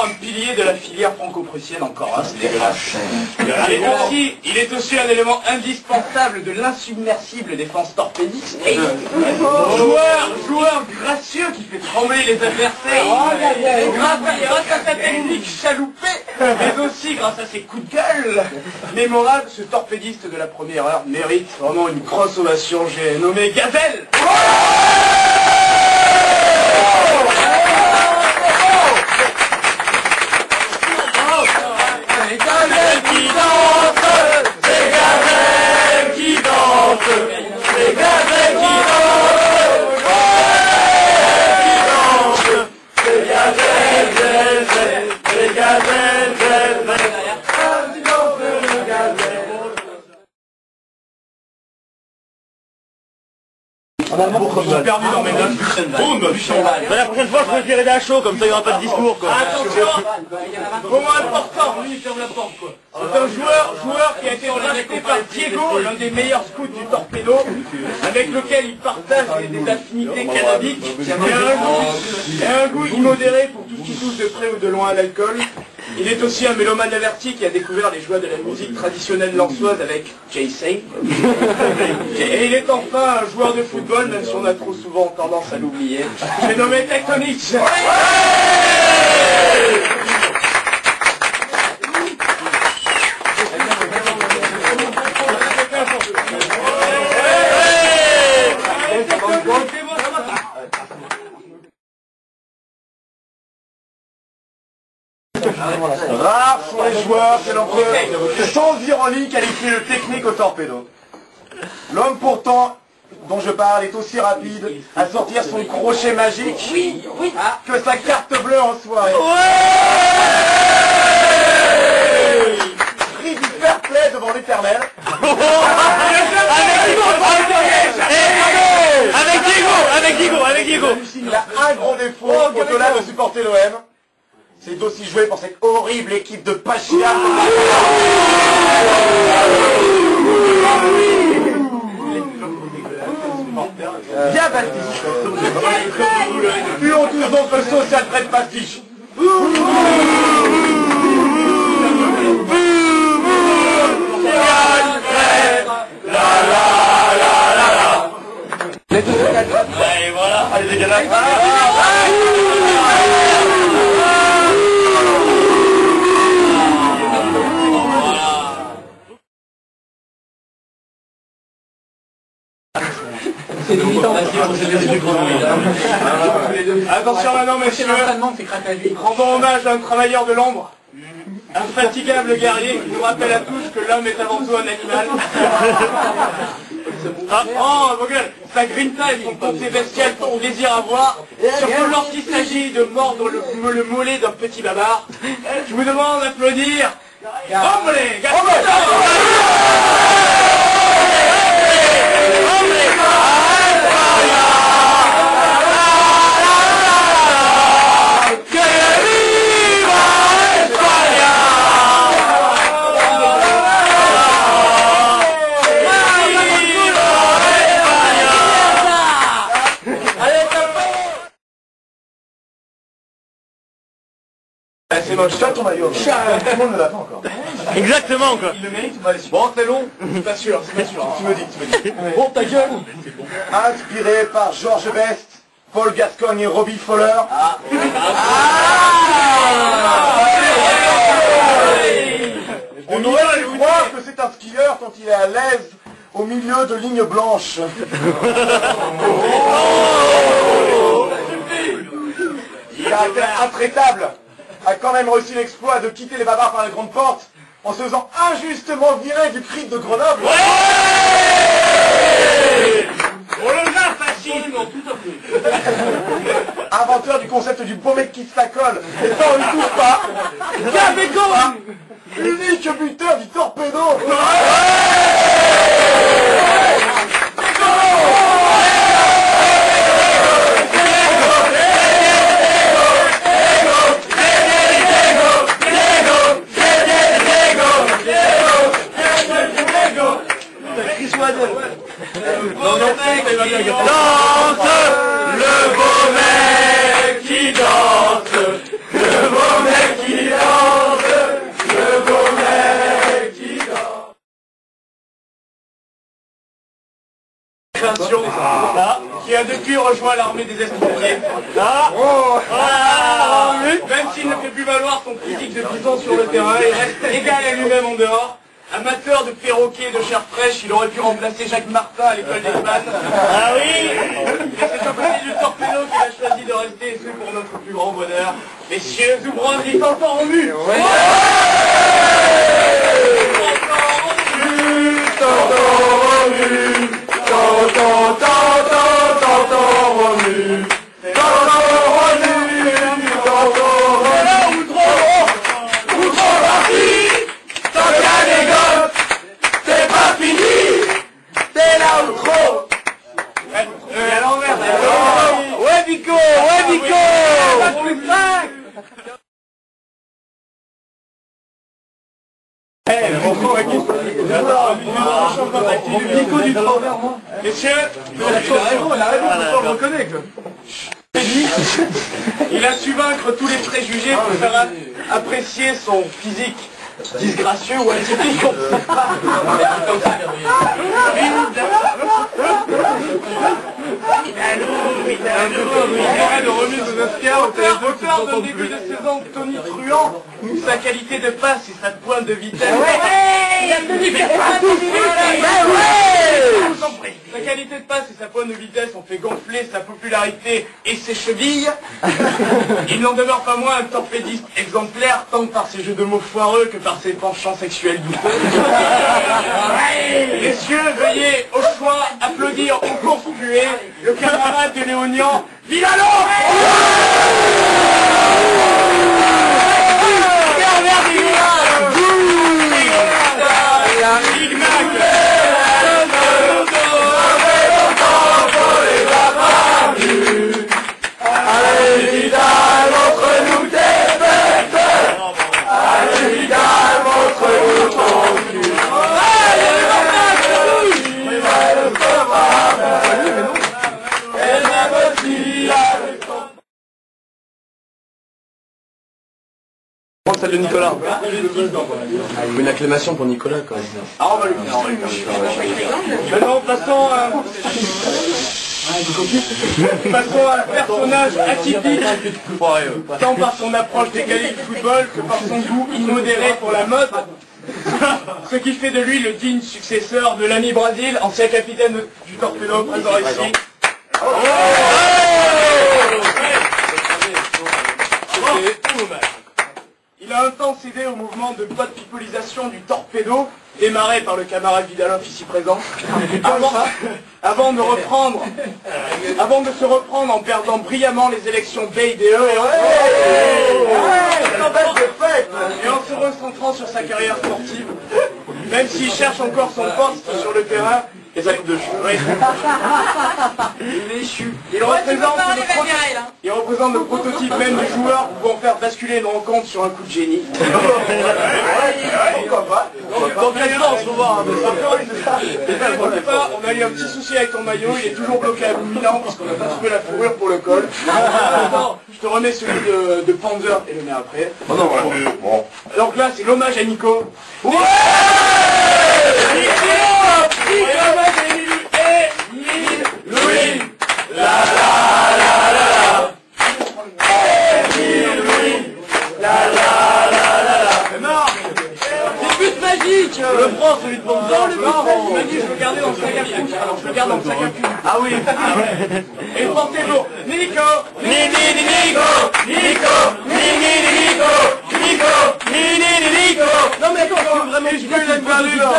Un pilier de la filière franco-prussienne encore, hein, c'est dégueulasse. Il est aussi un élément indispensable de l'insubmersible défense torpédiste. Joueur gracieux qui fait trembler les adversaires. Grâce à sa technique chaloupée, mais aussi grâce à ses coups de gueule mémorables, ce torpédiste de la première heure mérite vraiment une grosse ovation. J'ai nommé Gazelle. C'est Gazelle qui danse, c'est Gazelle qui danse, c'est Gazelle qui danse, c'est Gazelle, c'est Gazelle, En allemand, j'ai perdu dans mes notes. Boum. La prochaine fois, je vais tirer d'un chaud, comme ça il n'y aura pas de discours, quoi. Attention, moment important, lui il ferme la porte, quoi. C'est un joueur qui a été racheté par Diego, l'un des meilleurs scouts du torpedo, avec lequel il partage des affinités canadiques, et un goût immodéré pour tout ce qui touche de près ou de loin à l'alcool. Il est aussi un mélomane averti qui a découvert les joies de la musique traditionnelle lançoise avec Jay-Z. Et il est enfin un joueur de football, même si on a trop souvent tendance à l'oublier. J'ai nommé Tectonic. Rares sont les joueurs que l'on peut, sans ironie, qualifier de technique au torpedo. L'homme pourtant dont je parle est aussi rapide à sortir son crochet magique que sa carte bleue en soirée. Pris du fair play devant l'éternel. Avec Diego. Il a un gros défaut au-delà de supporter l'OM. C'est d'aussi jouer pour cette horrible équipe de Pachia. Bien Baptiste. Puons tous notre social près de pastiche. Et voilà, allez les gars. Attention maintenant messieurs, rendons hommage à un travailleur de l'ombre, infatigable guerrier qui nous rappelle à tous que l'homme est avant tout un animal. Oh vos gueules, sa grinta et son côté bestial font plaisir à voir, surtout lorsqu'il s'agit de mordre le mollet d'un petit bavard. Je vous demande d'applaudir. C'est moche, ça ton maillot. Tout le monde ne l'a pas encore. Exactement, quoi. Il le mérite ou pas? Bon, c'est long. C'est pas sûr, c'est pas sûr. Tu me dis. Bon, ta gueule. Inspiré par Georges Best, Paul Gascogne et Robbie Fowler. On aurait pu croire que c'est un skieur quand il est à l'aise au milieu de lignes blanches. Caractère intraitable a quand même réussi l'exploit de quitter les bavards par la grande porte en se faisant injustement virer du CRIT de Grenoble. On le gars facile, non, tout à fait. Inventeur du concept du beau mec qui se la colle, et ça on ne touche pas. Unique buteur du torpedo. Danse, le beau mec qui danse, le beau mec rejoint l'armée des escroquiers. Même s'il ne fait plus valoir son physique de bison sur le terrain, il reste égal à lui-même en dehors. Amateur de perroquets et de chair fraîche, il aurait pu remplacer Jacques Martin à l'école des fans. Ah oui. Mais c'est au côté du torpedo qu'il a choisi de rester, et ce pour notre plus grand bonheur. Messieurs, Zoubran dit encore en vue. Ouais Nico, ouais Nico. Nico du travers, moi. Messieurs, on reconnaît que... il a su vaincre tous les préjugés pour faire apprécier son physique disgracieux ou atypique. De remise aux Oscars, auteur d'un début de saison Tony Truant, sa qualité de passe et sa pointe de vitesse. Sa qualité de passe et sa pointe de vitesse ont fait gonfler sa popularité et ses chevilles. Il n'en demeure pas moins un torpédiste exemplaire, tant par ses jeux de mots foireux que par ses penchants sexuels douteux. Messieurs, veuillez au choix applaudir ou conspuer le camarade de Léonian, Villalon. Celle de Nicolas. Une acclamation pour Nicolas quand même. Ah, on va lui faire. Maintenant, passons à un personnage atypique, tant par son approche décalée du football que par son goût immodéré pour la mode. Ce qui fait de lui le digne successeur de l'ami Brésil, ancien capitaine du Torpedo, présent ici. Il a un temps cédé au mouvement de pipolisation du Torpedo, démarré par le camarade Vidalov ici présent, avant de se reprendre en perdant brillamment les élections BIDE et en se recentrant sur sa carrière sportive, même s'il cherche encore son poste sur le terrain et sa coupe de cheveux. Il représente le prototype même du joueur pouvant faire basculer une rencontre sur un coup de génie. Dans quel sens, faut voir. On a eu un petit souci avec ton maillot, il est toujours bloqué à Milan parce qu'on a pas trouvé la fourrure pour le col. Attends, je te remets celui de Panzer et le mets après. Donc là, c'est l'hommage à Nico. Ouais! Louis! La la la la la! Louis! La la la la la! C'est mort! C'est but magique! Le prends celui de Panzer, le but magique, je le gardais dans le sac à cul. Alors je le garde dans le sac à cul. Ah oui! Et portez-vous! Nico! Nico! Nico! Nico! Non mais attends, je veux vraiment...